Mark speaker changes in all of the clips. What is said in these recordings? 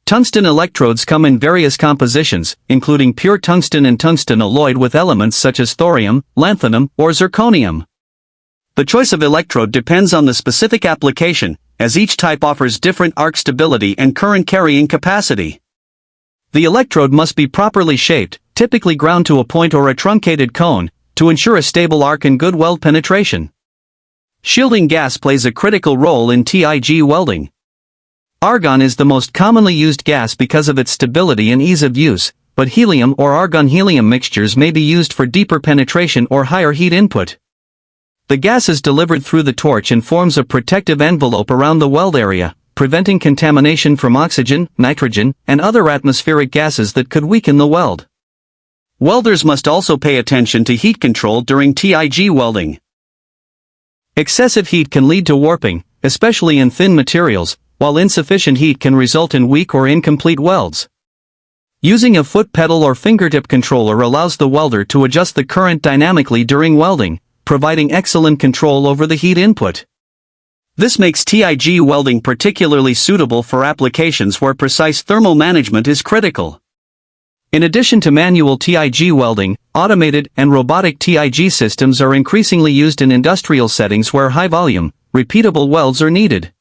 Speaker 1: Tungsten electrodes come in various compositions, including pure tungsten and tungsten alloyed with elements such as thorium, lanthanum, or zirconium. The choice of electrode depends on the specific application, as each type offers different arc stability and current carrying capacity. The electrode must be properly shaped, typically ground to a point or a truncated cone, to ensure a stable arc and good weld penetration. Shielding gas plays a critical role in TIG welding. Argon is the most commonly used gas because of its stability and ease of use, but helium or argon-helium mixtures may be used for deeper penetration or higher heat input. The gas is delivered through the torch and forms a protective envelope around the weld area, preventing contamination from oxygen, nitrogen, and other atmospheric gases that could weaken the weld. Welders must also pay attention to heat control during TIG welding. Excessive heat can lead to warping, especially in thin materials, while insufficient heat can result in weak or incomplete welds. Using a foot pedal or fingertip controller allows the welder to adjust the current dynamically during welding, providing excellent control over the heat input. This makes TIG welding particularly suitable for applications where precise thermal management is critical. In addition to manual TIG welding, automated and robotic TIG systems are increasingly used in industrial settings where high-volume, repeatable welds are needed.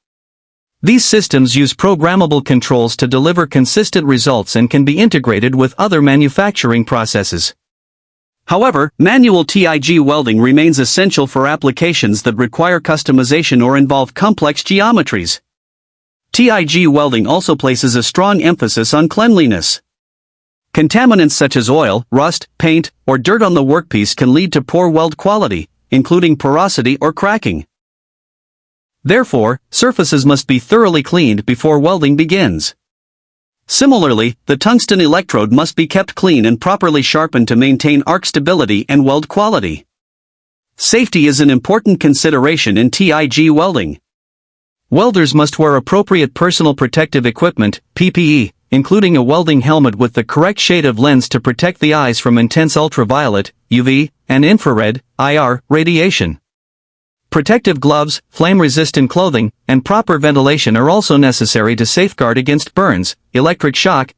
Speaker 1: These systems use programmable controls to deliver consistent results and can be integrated with other manufacturing processes. However, manual TIG welding remains essential for applications that require customization or involve complex geometries. TIG welding also places a strong emphasis on cleanliness. Contaminants such as oil, rust, paint, or dirt on the workpiece can lead to poor weld quality, including porosity or cracking. Therefore, surfaces must be thoroughly cleaned before welding begins. Similarly, the tungsten electrode must be kept clean and properly sharpened to maintain arc stability and weld quality. Safety is an important consideration in TIG welding. Welders must wear appropriate personal protective equipment, PPE, including a welding helmet with the correct shade of lens to protect the eyes from intense ultraviolet, UV, and infrared, IR, radiation. Protective gloves, flame-resistant clothing, and proper ventilation are also necessary to safeguard against burns, electric shock,